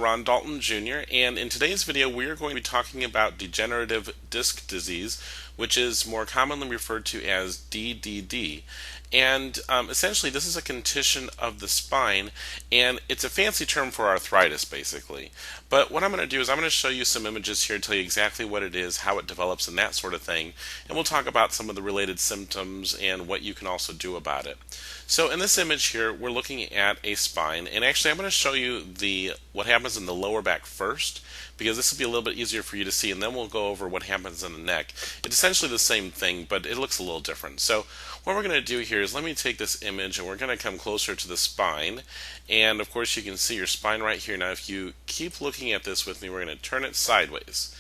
Ron Dalton Jr., and in today's video we are going to be talking about degenerative disc disease, which is more commonly referred to as DDD. And essentially this is a condition of the spine, and it's a fancy term for arthritis basically. But what I'm going to do is I'm going to show you some images here, tell you exactly what it is, how it develops, and that sort of thing. And we'll talk about some of the related symptoms and what you can also do about it. So in this image here, we're looking at a spine, and actually I'm going to show you what happens in the lower back first, because this will be a little bit easier for you to see, and then we'll go over what happens in the neck. It's essentially the same thing, but it looks a little different. So what we're going to do here is let me take this image, and we're going to come closer to the spine, and of course you can see your spine right here. Now if you keep looking at this with me, we're going to turn it sideways.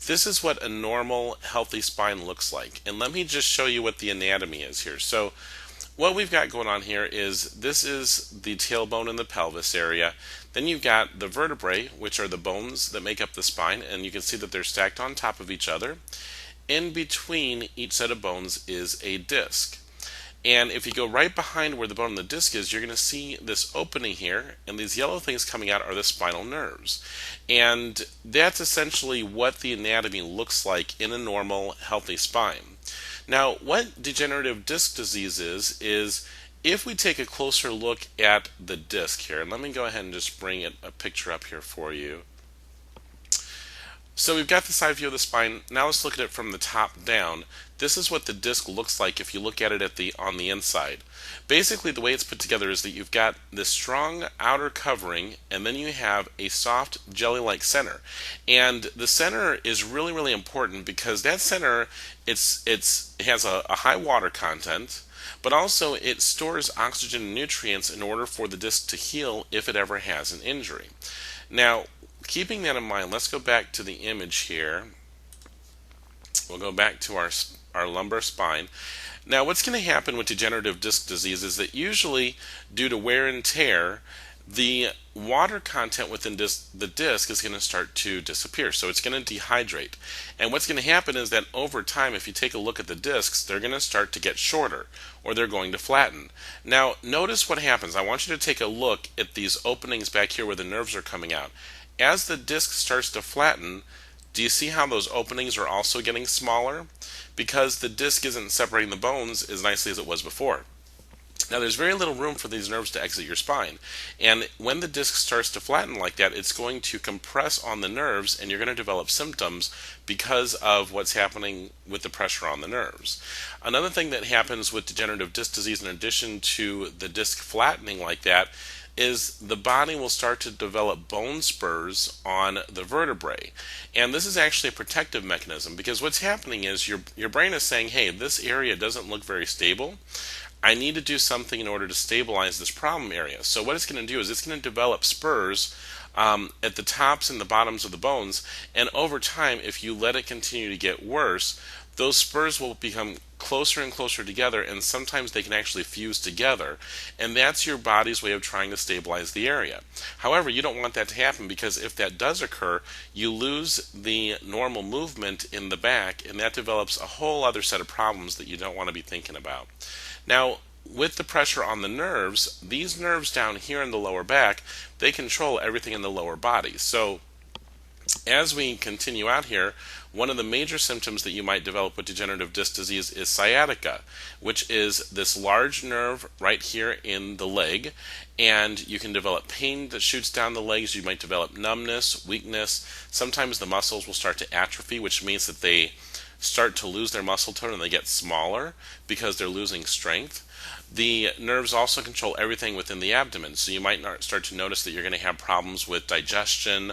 This is what a normal, healthy spine looks like, and let me just show you what the anatomy is here. So what we've got going on here is this is the tailbone in the pelvis area. Then you've got the vertebrae, which are the bones that make up the spine, and you can see that they're stacked on top of each other. In between each set of bones is a disc. And if you go right behind where the bone and the disc is, you're going to see this opening here, and these yellow things coming out are the spinal nerves. And that's essentially what the anatomy looks like in a normal, healthy spine. Now, what degenerative disc disease is if we take a closer look at the disc here, and let me go ahead and just bring a picture up here for you. So we've got the side view of the spine. Now let's look at it from the top down. This is what the disc looks like if you look at it on the inside. Basically, the way it's put together is that you've got this strong outer covering, and then you have a soft jelly-like center. And the center is really, really important because that center it has a high water content, but also it stores oxygen and nutrients in order for the disc to heal if it ever has an injury. Now, keeping that in mind, let's go back to the image here. We'll go back to our lumbar spine. Now, what's going to happen with degenerative disc disease is that usually, due to wear and tear, the water content within the disc is going to start to disappear. So it's going to dehydrate. And what's going to happen is that over time, if you take a look at the discs, they're going to start to get shorter, or they're going to flatten. Now, notice what happens. I want you to take a look at these openings back here where the nerves are coming out. As the disc starts to flatten, do you see how those openings are also getting smaller? Because the disc isn't separating the bones as nicely as it was before. Now there's very little room for these nerves to exit your spine, and when the disc starts to flatten like that, it's going to compress on the nerves, and you're going to develop symptoms because of what's happening with the pressure on the nerves. Another thing that happens with degenerative disc disease, in addition to the disc flattening like that, is the body will start to develop bone spurs on the vertebrae. And this is actually a protective mechanism, because what's happening is your brain is saying, hey, this area doesn't look very stable. I need to do something in order to stabilize this problem area. So what it's going to do is it's going to develop spurs at the tops and the bottoms of the bones, and over time, if you let it continue to get worse, those spurs will become closer and closer together, and sometimes they can actually fuse together, and that's your body's way of trying to stabilize the area. However, you don't want that to happen, because if that does occur, you lose the normal movement in the back, and that develops a whole other set of problems that you don't want to be thinking about. Now, with the pressure on the nerves, these nerves down here in the lower back, they control everything in the lower body. So as we continue out here, one of the major symptoms that you might develop with degenerative disc disease is sciatica, which is this large nerve right here in the leg, and you can develop pain that shoots down the legs. You might develop numbness, weakness. Sometimes the muscles will start to atrophy, which means that they start to lose their muscle tone and they get smaller because they're losing strength. The nerves also control everything within the abdomen, so you might start to notice that you're going to have problems with digestion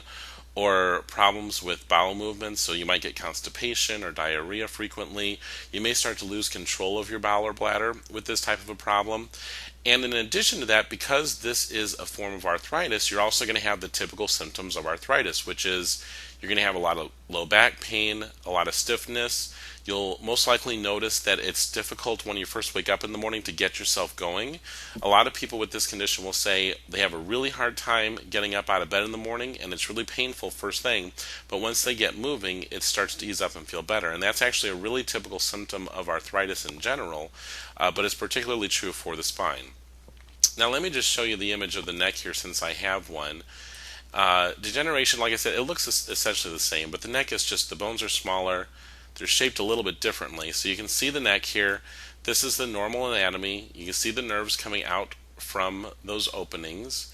or problems with bowel movements, so you might get constipation or diarrhea frequently. You may start to lose control of your bowel or bladder with this type of a problem. And in addition to that, because this is a form of arthritis, you're also going to have the typical symptoms of arthritis, which is you're going to have a lot of low back pain, a lot of stiffness. You'll most likely notice that it's difficult when you first wake up in the morning to get yourself going. A lot of people with this condition will say they have a really hard time getting up out of bed in the morning, and it's really painful first thing, but once they get moving, it starts to ease up and feel better. And that's actually a really typical symptom of arthritis in general, but it's particularly true for the spine. Now let me just show you the image of the neck here, since I have one. Degeneration, like I said, it looks essentially the same, but the neck is just, the bones are smaller. They're shaped a little bit differently. So you can see the neck here. This is the normal anatomy. You can see the nerves coming out from those openings.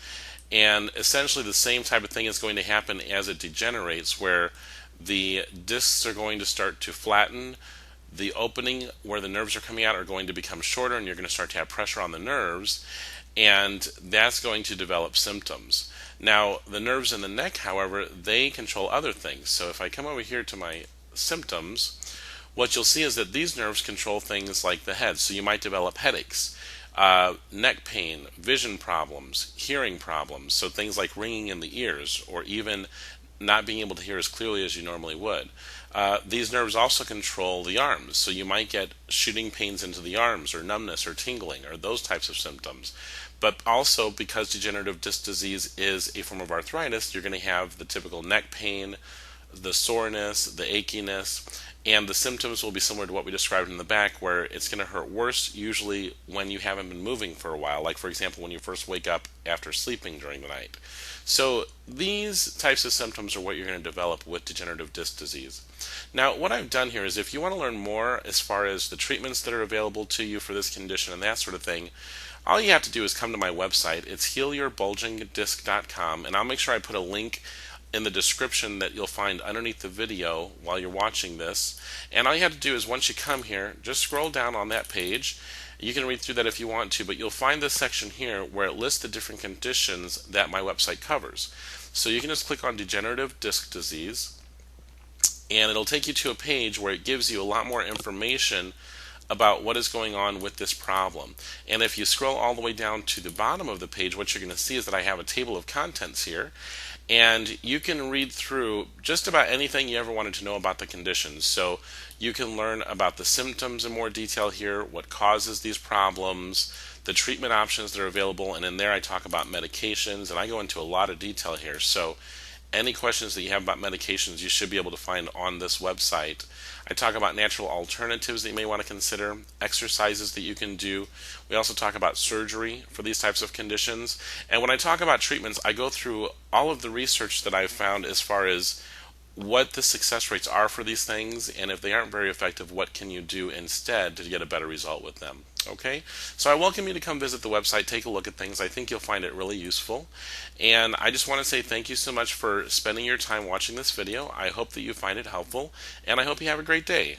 And essentially the same type of thing is going to happen as it degenerates, where the discs are going to start to flatten. The opening where the nerves are coming out are going to become shorter, and you're going to start to have pressure on the nerves, and that's going to develop symptoms. Now, the nerves in the neck, however, they control other things. So if I come over here to my symptoms, what you'll see is that these nerves control things like the head. So you might develop headaches, neck pain, vision problems, hearing problems. So things like ringing in the ears, or even not being able to hear as clearly as you normally would. These nerves also control the arms, so you might get shooting pains into the arms, or numbness, or tingling, or those types of symptoms. But also, because degenerative disc disease is a form of arthritis, you're going to have the typical neck pain, the soreness, the achiness, and the symptoms will be similar to what we described in the back, where it's going to hurt worse usually when you haven't been moving for a while, like for example when you first wake up after sleeping during the night. So these types of symptoms are what you're going to develop with degenerative disc disease. Now, what I've done here is, if you want to learn more as far as the treatments that are available to you for this condition and that sort of thing, all you have to do is come to my website. It's healyourbulgingdisc.com, and I'll make sure I put a link in the description that you'll find underneath the video while you're watching this. And all you have to do is, once you come here, just scroll down on that page. You can read through that if you want to, but you'll find this section here where it lists the different conditions that my website covers. So you can just click on degenerative disc disease, and it'll take you to a page where it gives you a lot more information about what is going on with this problem. And if you scroll all the way down to the bottom of the page, what you're going to see is that I have a table of contents here, and you can read through just about anything you ever wanted to know about the condition. So you can learn about the symptoms in more detail here, what causes these problems, the treatment options that are available, and in there I talk about medications, and I go into a lot of detail here. So any questions that you have about medications, you should be able to find on this website. I talk about natural alternatives that you may want to consider, exercises that you can do. We also talk about surgery for these types of conditions. And when I talk about treatments, I go through all of the research that I've found as far as what the success rates are for these things, and if they aren't very effective, what can you do instead to get a better result with them. Okay, so I welcome you to come visit the website, take a look at things. I think you'll find it really useful, and I just want to say thank you so much for spending your time watching this video. I hope that you find it helpful, and I hope you have a great day.